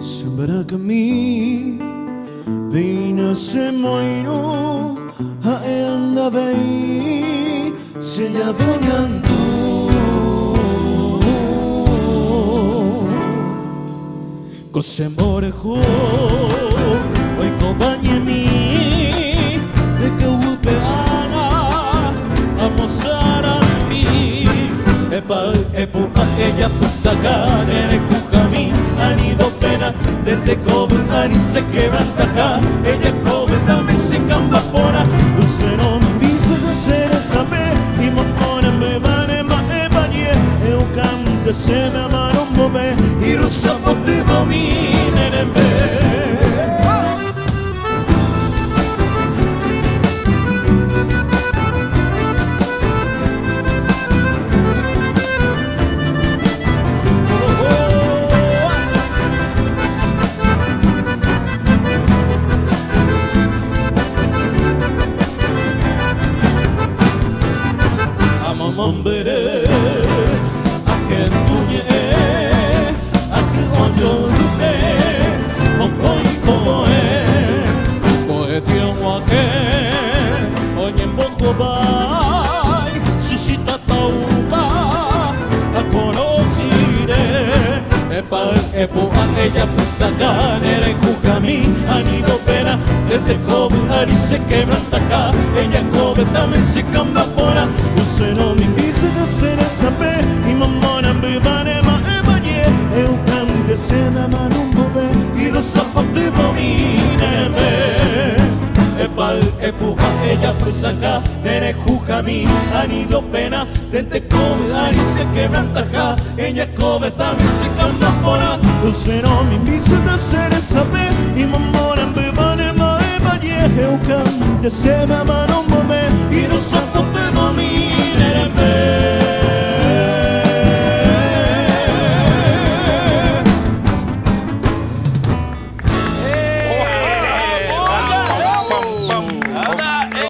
Sembra kami Pinasemoino Haeanda vei Senya bonyandu Kosemore ho Oi kobanyemi De que upeana Amosarami Epa epu ella pasakan Ere kukami Anido pena Desde kobe ani se quebranta acá Ella kobe también se camba pora Dulce no me vise de ser saber Y me pone me vane ma e bañe Eu cante se me amaron bobe Y rusa pote domine en me Mambere, aken tunye, aki onjo lupe, onkoi koe, koe tiongwake, onye mboko bai, shishita tauba, akonoshire, epa epo ella pusaka, nere kukami, anido pena, desde kobe ari se quebranta acá, ella kobe también se camba pora. Você não me vise de ser saber E mamona me vane ma e bañe Eu cante se me manum bove E lo sapote domine me Epal epuja ella pues acá Nere jujami anido pena Dente come ari se quebranta acá Ella come también se camba pora Você não me vise de ser saber E mamona me vane ma e bañe Eu cante se me manum bove E lo sapote